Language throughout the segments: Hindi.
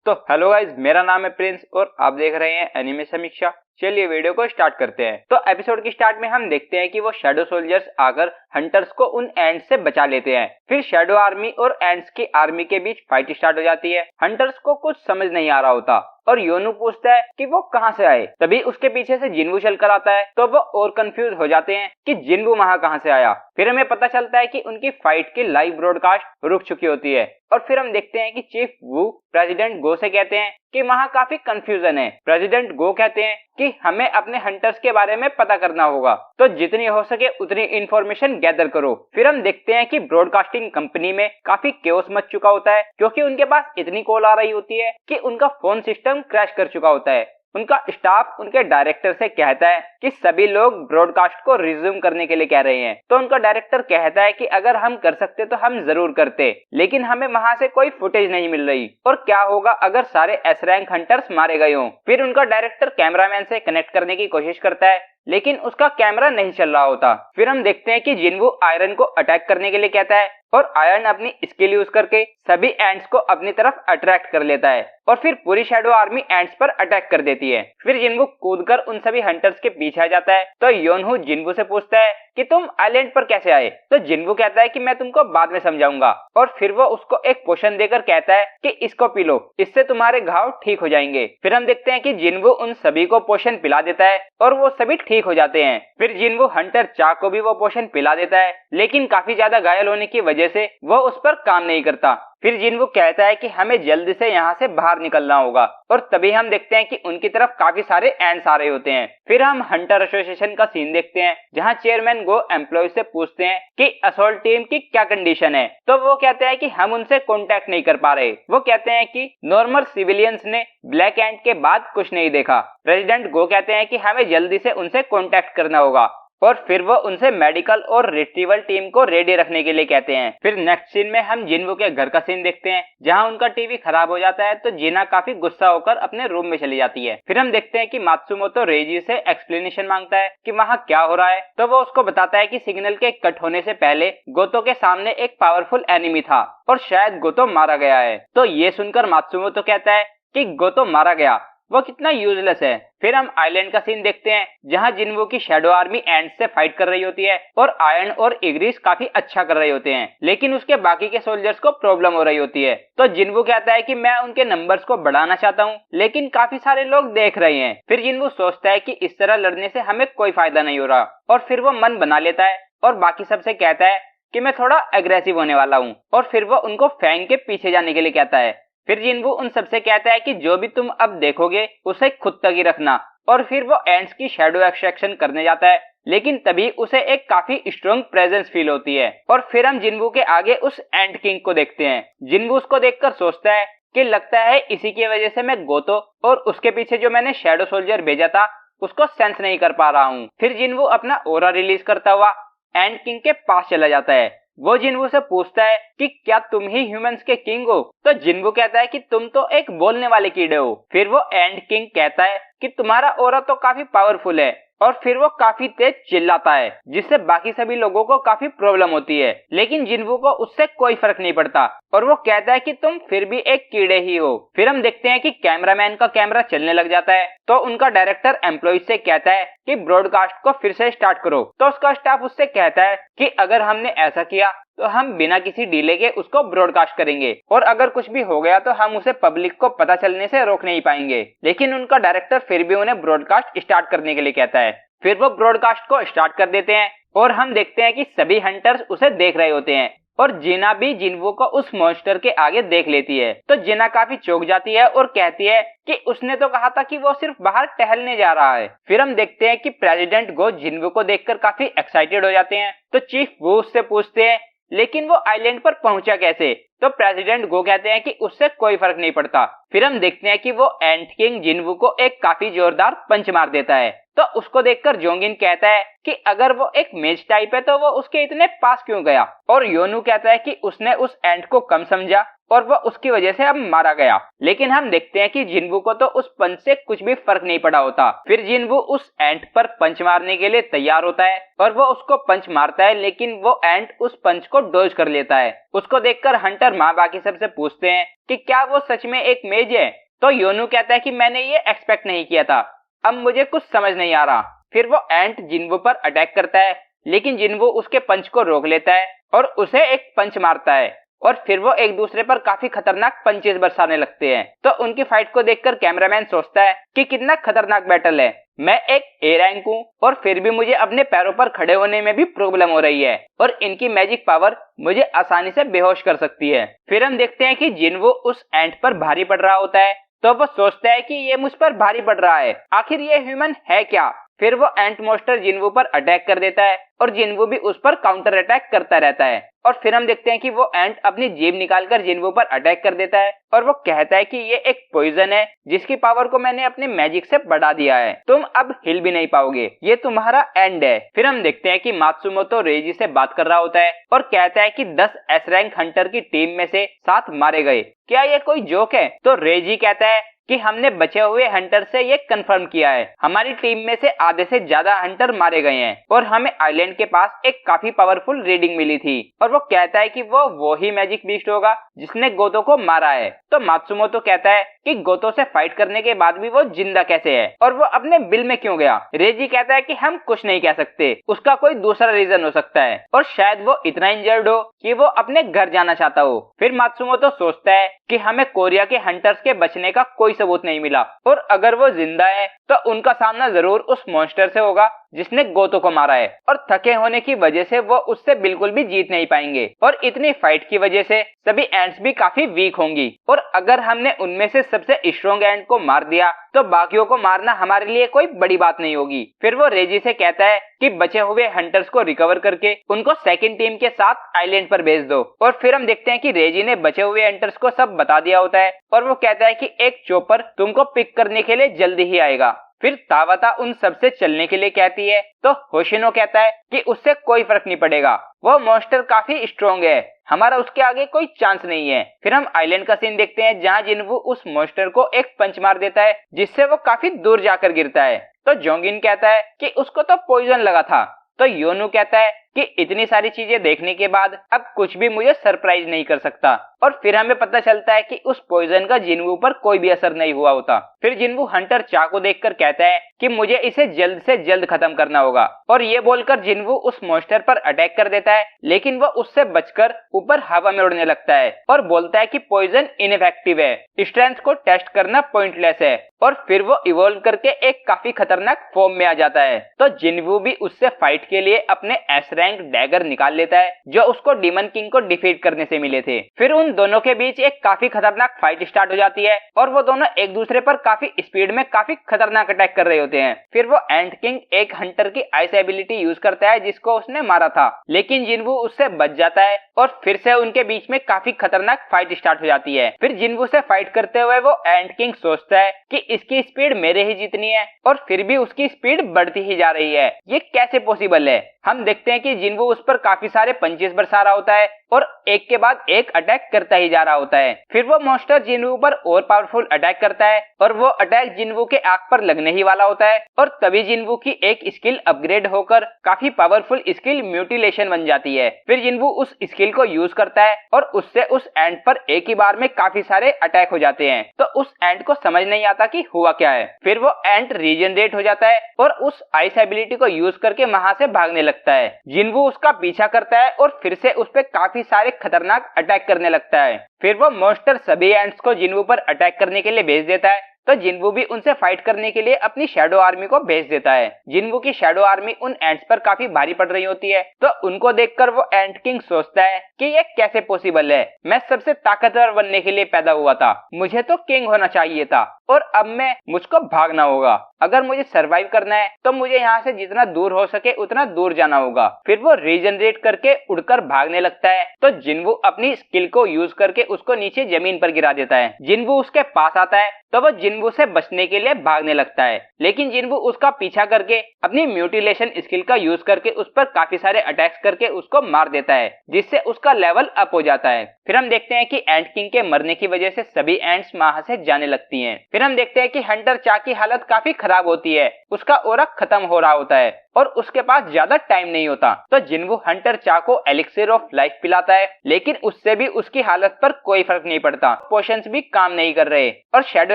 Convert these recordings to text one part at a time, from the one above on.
तो हेलो गाइस, मेरा नाम है प्रिंस और आप देख रहे हैं एनिमे समीक्षा। चलिए वीडियो को स्टार्ट करते हैं। तो एपिसोड की स्टार्ट में हम देखते हैं कि वो शैडो सोल्जर्स आकर हंटर्स को उन एंड्स से बचा लेते हैं। फिर शैडो आर्मी और एंड्स की आर्मी के बीच फाइट स्टार्ट हो जाती है। हंटर्स को कुछ समझ नहीं आ रहा होता और योनू पूछता है कि वो कहां से आए। तभी उसके पीछे से जिन्वू चल कर आता है तो वो और कंफ्यूज हो जाते हैं कि जिन्वू वहां कहां से आया। फिर हमें पता चलता है कि उनकी फाइट की लाइव ब्रॉडकास्ट रुक चुकी होती है और फिर हम देखते हैं कि चीफ वू प्रेसिडेंट गो से कहते हैं कि वहां काफी कंफ्यूजन है। प्रेसिडेंट गो कहते हैं कि हमें अपने हंटर्स के बारे में पता करना होगा, तो जितनी हो सके उतनी इंफॉर्मेशन गैदर करो। फिर हम देखते हैं कि ब्रॉडकास्टिंग कंपनी में काफी केओस मच चुका होता है क्योंकि उनके पास इतनी कॉल आ रही होती है कि उनका फोन सिस्टम क्रैश कर चुका होता है। उनका स्टाफ उनके डायरेक्टर से कहता है कि सभी लोग ब्रॉडकास्ट को रिज्यूम करने के लिए कह रहे हैं। तो उनका डायरेक्टर कहता है कि अगर हम कर सकते तो हम जरूर करते, लेकिन हमें वहां से कोई फुटेज नहीं मिल रही और क्या होगा अगर सारे एस रैंक हंटर्स मारे गए हों। फिर उनका डायरेक्टर कैमरामैन से कनेक्ट करने की कोशिश करता है लेकिन उसका कैमरा नहीं चल रहा होता। फिर हम देखते हैं कि जिन्वू आयरन को अटैक करने के लिए कहता है और आयरन अपनी स्किल यूज करके सभी एंड्स को अपनी तरफ अट्रैक्ट कर लेता है और फिर पूरी शैडो आर्मी एंड्स पर अटैक कर देती है। फिर जिन्वू कूदकर उन सभी हंटर्स के पीछे आ जाता है। तो योनहू जिन्वू से पूछता है कि तुम आइलैंड पर कैसे आए। तो जिन्वू कहता है कि मैं तुमको बाद में समझाऊंगा और फिर वो उसको एक पोशन देकर कहता है कि इसको पी लो, इससे तुम्हारे घाव ठीक हो जाएंगे। फिर हम देखते हैं कि जिन्वू उन सभी को पोशन पिला देता है और वो सभी ठीक हो जाते हैं। फिर जिन्वू हंटर चा को भी वो पोशन पिला देता है लेकिन काफी ज्यादा घायल होने की वजह से वो उस पर काम नहीं करता। फिर जिन्वू कहता है कि हमें जल्दी से यहाँ से बाहर निकलना होगा और तभी हम देखते हैं कि उनकी तरफ काफी सारे एंड्स आ रहे होते हैं। फिर हम हंटर एसोसिएशन का सीन देखते हैं जहाँ चेयरमैन गो एम्प्लॉय से पूछते हैं कि असॉल्ट टीम की क्या कंडीशन है। तो वो कहते हैं कि हम उनसे कांटेक्ट नहीं कर पा रहे। वो कहते हैं कि नॉर्मल सिविलियंस ने ब्लैक एंड के बाद कुछ नहीं देखा। प्रेसिडेंट गो कहते हैं कि हमें जल्दी से उनसे कांटेक्ट करना होगा और फिर वो उनसे मेडिकल और रिट्रीवल टीम को रेडी रखने के लिए कहते हैं। फिर नेक्स्ट सीन में हम जिन्वू के घर का सीन देखते हैं जहां उनका टीवी खराब हो जाता है तो जीना काफी गुस्सा होकर अपने रूम में चली जाती है। फिर हम देखते हैं कि मात्सुमोतो रेजी से एक्सप्लेनेशन मांगता है कि वहां क्या हो रहा है। तो वो उसको बताता है कि सिग्नल के कट होने से पहले गोतो के सामने एक पावरफुल एनिमी था और शायद गोतो मारा गया है। तो ये सुनकर मात्सुमोतो कहता है कि गोतो मारा गया, वो कितना यूजलेस है। फिर हम आइलैंड का सीन देखते हैं जहां जिन्वू की शैडो आर्मी एंड्स से फाइट कर रही होती है और आयरन और इग्रिस काफी अच्छा कर रहे होते हैं लेकिन उसके बाकी के सोल्जर्स को प्रॉब्लम हो रही होती है। तो जिन्वू कहता है कि मैं उनके नंबर्स को बढ़ाना चाहता हूं लेकिन काफी सारे लोग देख रहे हैं। फिर जिन्वू सोचता है कि इस तरह लड़ने से हमें कोई फायदा नहीं हो रहा और फिर वो मन बना लेता है और बाकी सबसे कहता है कि मैं थोड़ा एग्रेसिव होने वाला हूँ और फिर वो उनको फैंग के पीछे जाने के लिए कहता है। फिर जिन्वू उन सबसे कहता है कि जो भी तुम अब देखोगे उसे खुद तक ही रखना और फिर वो एंड्स की शैडो एक्सट्रैक्शन करने जाता है लेकिन तभी उसे एक काफी स्ट्रॉन्ग प्रेजेंस फील होती है और फिर हम जिन्वू के आगे उस एंड किंग को देखते हैं। जिन्वू उसको देखकर सोचता है कि लगता है इसी की वजह से मैं गोतो और उसके पीछे जो मैंने शैडो सोल्जर भेजा था उसको सेंस नहीं कर पा रहा हूँ। फिर जिन्वू अपना ओरा रिलीज करता हुआ एंड किंग के पास चला जाता है। वो जिन्वू से पूछता है कि क्या तुम ही ह्यूमंस के किंग हो। तो जिन्वू कहता है कि तुम तो एक बोलने वाले कीड़े हो। फिर वो एंड किंग कहता है कि तुम्हारा ओरा तो काफी पावरफुल है और फिर वो काफी तेज चिल्लाता है जिससे बाकी सभी लोगों को काफी प्रॉब्लम होती है लेकिन जिन्वू को उससे कोई फर्क नहीं पड़ता और वो कहता है कि तुम फिर भी एक कीड़े ही हो। फिर हम देखते हैं कि कैमरामैन का कैमरा चलने लग जाता है तो उनका डायरेक्टर एम्प्लॉय से कहता है कि ब्रॉडकास्ट को फिर से स्टार्ट करो। तो उसका स्टाफ उससे कहता है कि अगर हमने ऐसा किया तो हम बिना किसी डिले के उसको ब्रॉडकास्ट करेंगे और अगर कुछ भी हो गया तो हम उसे पब्लिक को पता चलने से रोक नहीं पाएंगे। लेकिन उनका डायरेक्टर फिर भी उन्हें ब्रॉडकास्ट स्टार्ट करने के लिए कहता है। फिर वो ब्रॉडकास्ट को स्टार्ट कर देते हैं और हम देखते हैं कि सभी हंटर्स उसे देख रहे होते हैं और जिना भी जिन्वू को उस मॉन्स्टर के आगे देख लेती है। तो जिना काफी चौंक जाती है और कहती है कि उसने तो कहा था कि वो सिर्फ बाहर टहलने जा रहा है। फिर हम देखते हैं कि प्रेसिडेंट गो जिन्वू को देखकर काफी एक्साइटेड हो जाते हैं। तो चीफ वो उससे पूछते हैं लेकिन वो आइलैंड पर पहुंचा कैसे। तो प्रेसिडेंट गो कहते हैं कि उससे कोई फर्क नहीं पड़ता। फिर हम देखते हैं कि वो एंट किंग जिन्वू को एक काफी जोरदार पंच मार देता है तो उसको देखकर जोंगिन कहता है कि अगर वो एक मेज टाइप है तो वो उसके इतने पास क्यों गया, और योनू कहता है कि उसने उस एंट को कम समझा और वो उसकी वजह से अब मारा गया। लेकिन हम देखते हैं कि जिनवू को तो उस पंच से कुछ भी फर्क नहीं पड़ा होता। फिर जिनवू उस एंट पर पंच मारने के लिए तैयार होता है और वो उसको पंच मारता है, लेकिन वो एंट उस पंच को डॉज कर लेता है। उसको देखकर हंटर माँ बाकी सबसे पूछते हैं कि क्या वो सच में एक मेज है। तो योनू कहता है कि मैंने ये एक्सपेक्ट नहीं किया था, अब मुझे कुछ समझ नहीं आ रहा। फिर वो एंट जिनवू पर अटैक करता है, लेकिन जिनवू उसके पंच को रोक लेता है और उसे एक पंच मारता है और फिर वो एक दूसरे पर काफी खतरनाक पंचेस बरसाने लगते हैं। तो उनकी फाइट को देखकर कैमरामैन सोचता है कि कितना खतरनाक बैटल है। मैं एक ए रैंक हूँ और फिर भी मुझे अपने पैरों पर खड़े होने में भी प्रॉब्लम हो रही है और इनकी मैजिक पावर मुझे आसानी से बेहोश कर सकती है। फिर हम देखते हैं कि जिनवू उस एंट पर भारी पड़ रहा होता है, तो वो सोचता है कि ये मुझ पर भारी पड़ रहा है, आखिर ये ह्यूमन है क्या। फिर वो एंट मॉन्स्टर जिनवू पर अटैक कर देता है और जिनवू भी उस पर काउंटर अटैक करता रहता है। और फिर हम देखते हैं कि वो एंट अपनी जीभ निकालकर जिनवू पर अटैक कर देता है और वो कहता है कि ये एक पॉइजन है जिसकी पावर को मैंने अपने मैजिक से बढ़ा दिया है, तुम अब हिल भी नहीं पाओगे, ये तुम्हारा एंड है। फिर हम देखते हैं कि मात्सुमोतो रेजी से बात कर रहा होता है और कहता है कि 10 एस रैंक हंटर की टीम में से 7 मारे गए, क्या ये कोई जोक है। तो रेजी कहता है कि हमने बचे हुए हंटर से ये कंफर्म किया है, हमारी टीम में से आधे से ज्यादा हंटर मारे गए हैं और हमें आइलैंड के पास एक काफी पावरफुल रीडिंग मिली थी। और वो कहता है कि वो ही मैजिक बीस्ट होगा जिसने गोतो को मारा है। तो मात्सुमोतो कहता है कि गोतो से फाइट करने के बाद भी वो जिंदा कैसे है और वो अपने बिल में क्यों गया। रेजी कहता है कि हम कुछ नहीं कह सकते, उसका कोई दूसरा रीजन हो सकता है और शायद वो इतना इंजर्ड हो कि वो अपने घर जाना चाहता हो। फिर मात्सुमोतो सोचता है कि हमें कोरिया के हंटर्स के बचने का कोई सबूत नहीं मिला और अगर वो जिंदा है तो उनका सामना जरूर उस मॉन्स्टर से होगा जिसने गोतो को मारा है और थके होने की वजह से वो उससे बिल्कुल भी जीत नहीं पाएंगे और इतनी फाइट की वजह से सभी एंट्स भी काफी वीक होंगी और अगर हमने उनमें से सबसे स्ट्रॉन्ग एंट को मार दिया तो बाकियों को मारना हमारे लिए कोई बड़ी बात नहीं होगी। फिर वो रेजी से कहता है कि बचे हुए हंटर्स को रिकवर करके उनको सेकंड टीम के साथ आइलैंड पर भेज दो। और फिर हम देखते हैं कि रेजी ने बचे हुए हंटर्स को सब बता दिया होता है और वो कहता है कि एक चॉपर तुमको पिक करने के लिए जल्दी ही आएगा। फिर तावाता उन सबसे चलने के लिए कहती है तो होशिनो कहता है कि उससे कोई फर्क नहीं पड़ेगा, वो मॉन्स्टर काफी स्ट्रॉन्ग है, हमारा उसके आगे कोई चांस नहीं है। फिर हम आइलैंड का सीन देखते हैं जहां जिनवू उस मॉन्स्टर को एक पंच मार देता है जिससे वो काफी दूर जाकर गिरता है। तो जोंगिन कहता है कि उसको तो पॉइजन लगा था। तो योनू कहता है कि इतनी सारी चीजें देखने के बाद अब कुछ भी मुझे सरप्राइज नहीं कर सकता। और फिर हमें पता चलता है कि उस पॉइजन का जिनवू पर कोई भी असर नहीं हुआ होता। फिर जिनवू हंटर चा को देखकर कहता है कि मुझे इसे जल्द से जल्द खत्म करना होगा और ये बोलकर जिनवू उस मॉन्स्टर पर अटैक कर देता है, लेकिन वो उससे बचकर ऊपर हवा में उड़ने लगता है और बोलता है कि पॉइजन इनइफेक्टिव है, स्ट्रेंथ को टेस्ट करना पॉइंटलेस है। और फिर वो इवॉल्व करके एक काफी खतरनाक फॉर्म में आ जाता है। तो जिनवू भी उससे फाइट के लिए अपने एस रैंक डैगर निकाल लेता है जो उसको डीमन किंग को डिफीट करने से मिले थे। फिर उन दोनों के बीच एक काफी खतरनाक फाइट स्टार्ट हो जाती है और वो दोनों एक दूसरे पर काफी स्पीड में काफी खतरनाक अटैक कर रहे होते हैं। फिर वो एंट किंग एक हंटर की आइस एबिलिटी यूज करता है जिसको उसने मारा था, लेकिन जिनवू उससे बच जाता है और फिर से उनके बीच में काफी खतरनाक फाइट स्टार्ट हो जाती है। फिर जिनवू से फाइट करते हुए वो एंट किंग सोचता है कि इसकी स्पीड मेरे ही जितनी है और फिर भी उसकी स्पीड बढ़ती ही जा रही है, ये कैसे पॉसिबल है। हम देखते हैं कि जिनवू उस पर काफी सारे पंचेस बरसा रहा होता है और एक के बाद एक अटैक करता ही जा रहा होता है। फिर वो मॉन्स्टर जिनवू पर और पावरफुल अटैक करता है और वो अटैक जिनवू के आंख पर लगने ही वाला होता है और तभी जिनवू की एक स्किल अपग्रेड होकर काफी पावरफुल स्किल म्यूटिलेशन बन जाती है। फिर जिनवू उस स्किल को यूज करता है और उससे उस एंट पर एक ही बार में काफी सारे अटैक हो जाते हैं। तो उस एंट को समझ नहीं आता कि हुआ क्या है। फिर वो एंट रीजनरेट हो जाता है और उस आइस एबिलिटी को यूज करके वहां से भागने लगता है। जिनवू उसका पीछा करता है और फिर से उस पे काफी सारे खतरनाक अटैक करने लगता है। फिर वो मॉन्स्टर सभी एंट्स को जिनवू पर अटैक करने के लिए भेज देता है, तो जिनवू भी उनसे फाइट करने के लिए अपनी शैडो आर्मी को भेज देता है। जिनवू की शैडो आर्मी उन एंट्स पर काफी भारी पड़ रही होती है, तो उनको देखकर वो एंट किंग सोचता है कि ये कैसे पॉसिबल है, मैं सबसे ताकतवर बनने के लिए पैदा हुआ था, मुझे तो किंग होना चाहिए था और अब मुझको भागना होगा। अगर मुझे सरवाइव करना है तो मुझे यहाँ से जितना दूर हो सके उतना दूर जाना होगा। फिर वो रीजनरेट करके उड़कर भागने लगता है, तो जिनवू अपनी स्किल को यूज करके उसको नीचे जमीन पर गिरा देता है। जिनवू उसके पास आता है तो वो जिन्वू से बचने के लिए भागने लगता है, लेकिन जिन्वू उसका पीछा करके अपनी म्यूटिलेशन स्किल का यूज करके उस पर काफी सारे अटैक्स करके उसको मार देता है, जिससे उसका लेवल अप हो जाता है। फिर हम देखते हैं कि एंट किंग के मरने की वजह से सभी एंट्स वहां से जाने लगती हैं। फिर हम देखते हैं कि हंटर चा की हालत काफी खराब होती है, उसका ऑरा खत्म हो रहा होता है और उसके पास ज्यादा टाइम नहीं होता। तो जिन्वू हंटर चा को एलिक्सिर ऑफ लाइफ पिलाता है, लेकिन उससे भी उसकी हालत पर कोई फर्क नहीं पड़ता। पोशंस भी काम नहीं कर रहे और शैडो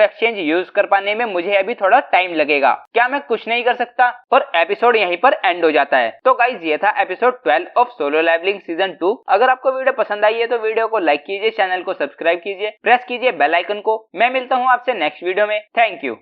एक्सचेंज यूज कर पाने में मुझे अभी थोड़ा टाइम लगेगा, क्या मैं कुछ नहीं कर सकता? और एपिसोड यहीं पर एंड हो जाता है। तो गाइज ये था episode 12 of Solo Leveling season 2। अगर आपको वीडियो पसंद आई है तो वीडियो को लाइक कीजिए, चैनल को सब्सक्राइब कीजिए, प्रेस कीजिए बेल आइकन को। मैं मिलता हूँ आपसे नेक्स्ट वीडियो में। Thank you.